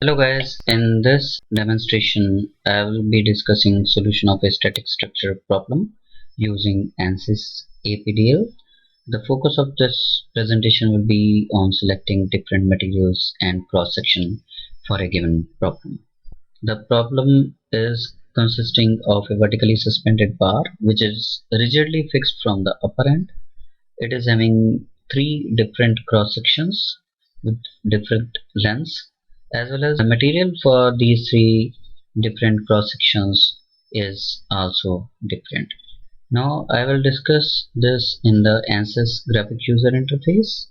Hello guys, in this demonstration I will be discussing solution of a static structure problem using ANSYS APDL. The focus of this presentation will be on selecting different materials and cross-section for a given problem. The problem is consisting of a vertically suspended bar which is rigidly fixed from the upper end. It is having three different cross-sections with different lengths, as well as the material for these three different cross sections is also different. Now I will discuss this in the ANSYS graphic user interface.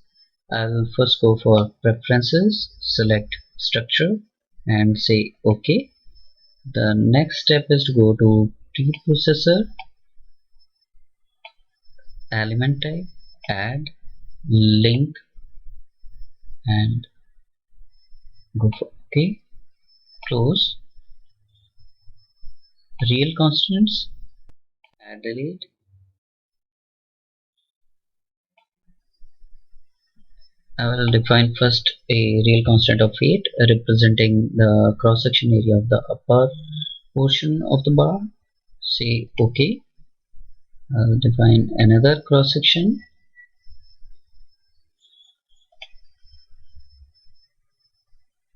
I will first go for preferences, select structure and say OK. The next step is to go to preprocessor, element type, add, link and go for OK. Close. Real constants, add, delete. I will define first a real constant of 8 representing the cross section area of the upper portion of the bar. Say OK. I'll define another cross section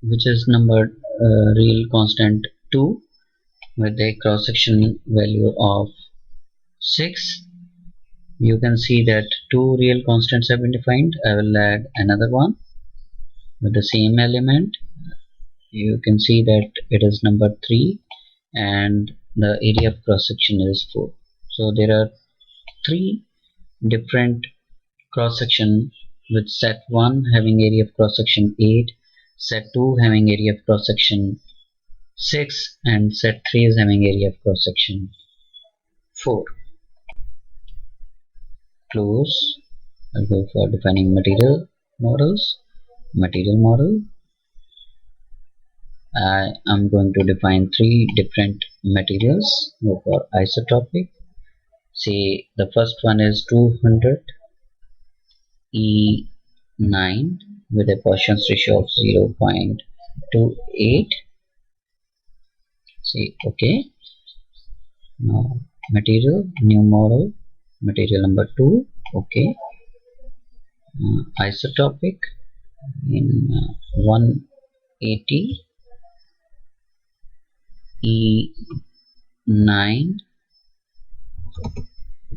which is numbered real constant 2 with a cross section value of 6. You can see that two real constants have been defined. I will add another one with the same element. You can see that it is number 3 and the area of cross section is 4. So there are three different cross section, with set 1 having area of cross section 8, set 2 having area of cross section 6 and set 3 is having area of cross section 4. Close. I'll go for defining material models. Material model. I am going to define three different materials. Go for isotopic. Say the first one is 200 E9 with a Poisson's ratio of 0.28. Say OK. Now material, new model, material number 2. OK. Isotopic in 180 E9,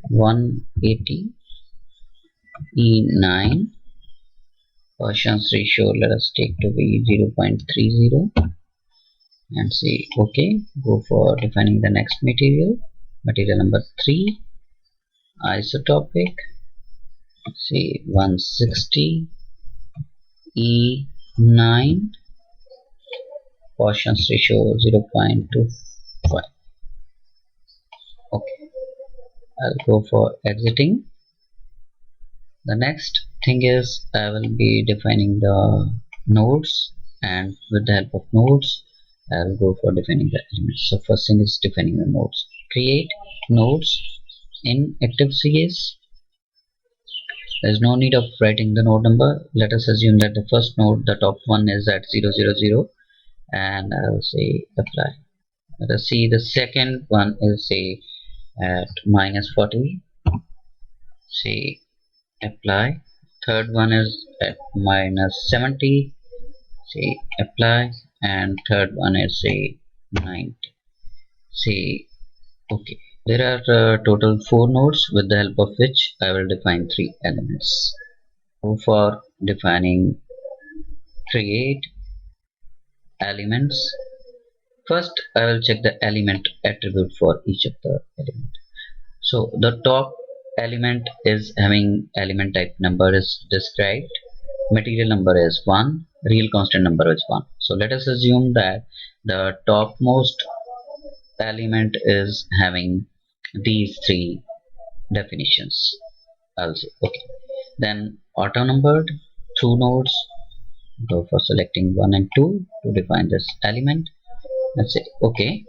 180 E9, Poisson's ratio let us take to be 0.30 and say OK. Go for defining the next material, material number 3, isotopic, say 160 E9, Poisson's ratio 0.25. Okay, I'll go for exiting. The next thing is I will be defining the nodes, and with the help of nodes I will go for defining the elements. So first thing is defining the nodes. Create nodes in ActiveCS. There is no need of writing the node number. Let us assume that the first node, the top one, is at 000 and I will say apply. Let us see the second one is say at -40, say apply. Third one is at -70, say apply, and third one is say 90, say OK. There are total 4 nodes with the help of which I will define 3 elements. Go for defining create elements. First I will check the element attribute for each of the element. So the top element is having element type number is described, material number is 1, real constant number is 1. So let us assume that the topmost element is having these three definitions. I'll say OK. Then auto numbered 2 nodes. Go for selecting 1 and 2 to define this element. Let's say OK.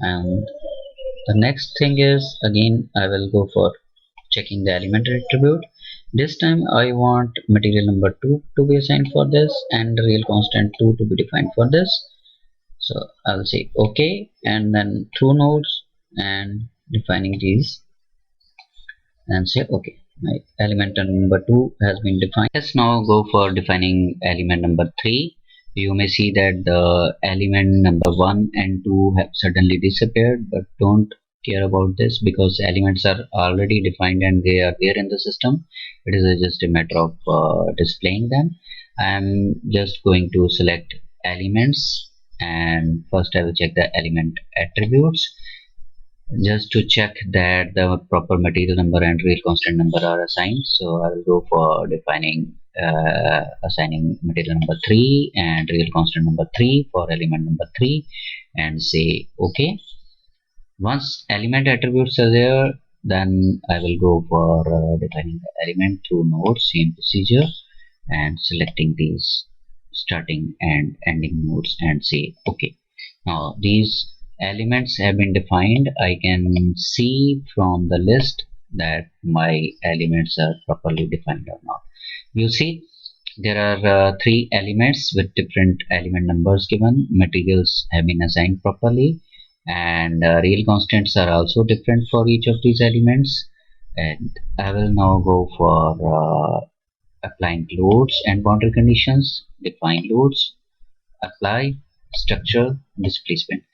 And the next thing is again I will go for checking the element attribute. This time I want material number 2 to be assigned for this and real constant 2 to be defined for this. So I'll say OK and then through nodes and defining these and say OK. My element number 2 has been defined. Let's now go for defining element number 3. You may see that the element number 1 and 2 have suddenly disappeared, but don't care about this because elements are already defined and they are there in the system. It is just a matter of displaying them. I'm just going to select elements and first I will check the element attributes just to check that the proper material number and real constant number are assigned. So I will go for defining assigning material number 3 and real constant number 3 for element number 3 and say OK. Once element attributes are there, then I will go for defining the element through nodes, same procedure, and selecting these starting and ending nodes and say OK. Now these elements have been defined. I can see from the list that my elements are properly defined or not. You see there are 3 elements with different element numbers given. Materials have been assigned properly and real constants are also different for each of these elements. And I will now go for applying loads and boundary conditions. Define loads, apply, structure, displacement.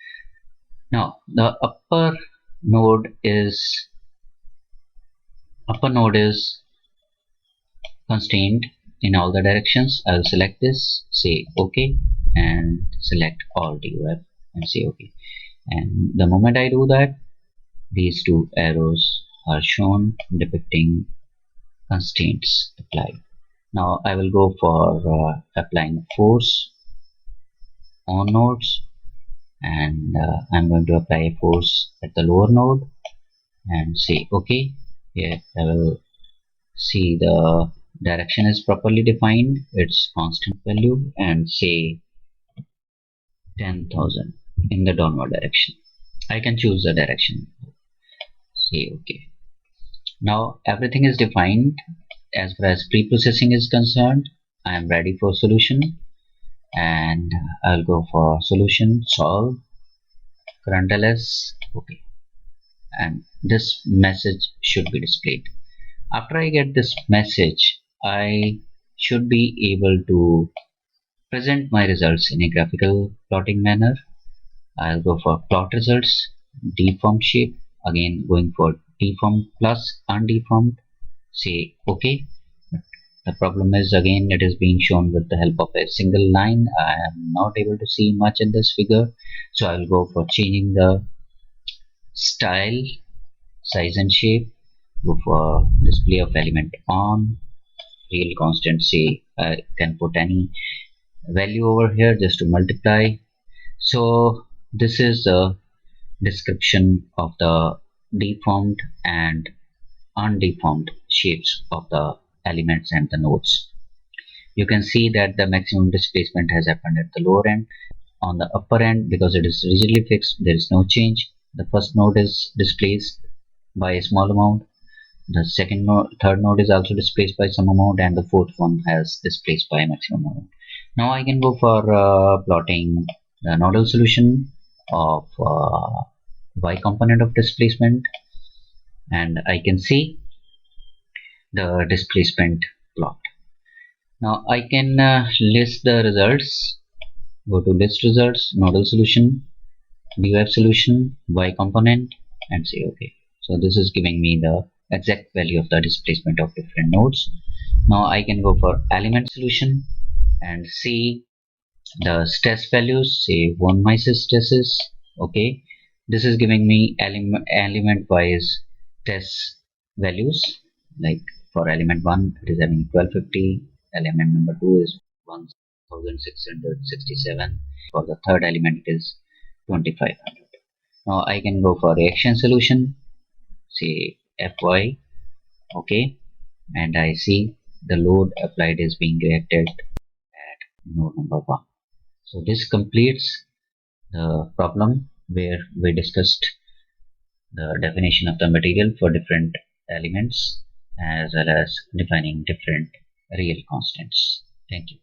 Now the upper node is constrained in all the directions. I will select this, say OK, and select all DOF and say OK. And the moment I do that, these two arrows are shown depicting constraints applied. Now I will go for applying force on nodes, and I'm going to apply a force at the lower node and say OK. Here I will see the direction is properly defined, its constant value, and say 10,000 in the downward direction. I can choose the direction. Say OK. Now everything is defined. As far as pre-processing is concerned, I am ready for solution, and I'll go for solution, solve, current ls, OK, and this message should be displayed. After I get this message, I should be able to present my results in a graphical plotting manner. I'll go for plot results, deformed shape, again going for deformed plus undeformed, say OK. The problem is again it is being shown with the help of a single line. I am not able to see much in this figure, so I will go for changing the style, size and shape, go for display of element on, real constant, say I can put any value over here just to multiply. So this is the description of the deformed and undeformed shapes of the elements and the nodes. You can see that the maximum displacement has happened at the lower end. On the upper end, because it is rigidly fixed, there is no change. The first node is displaced by a small amount. The third node is also displaced by some amount, and the fourth one has displaced by a maximum amount. Now I can go for plotting the nodal solution of y component of displacement, and I can see the displacement plot. Now I can list the results. Go to list results, nodal solution, DOF solution, y component, and say OK. So this is giving me the exact value of the displacement of different nodes. Now I can go for element solution and see the stress values, say 1 mysis stresses. OK. This is giving me element wise stress values. Like for element 1 it is having 1250, element number 2 is 1667, for the third element it is 2500. Now I can go for reaction solution, say Fy, OK, and I see the load applied is being reacted at node number 1. So this completes the problem where we discussed the definition of the material for different elements as well as defining different real constants. Thank you.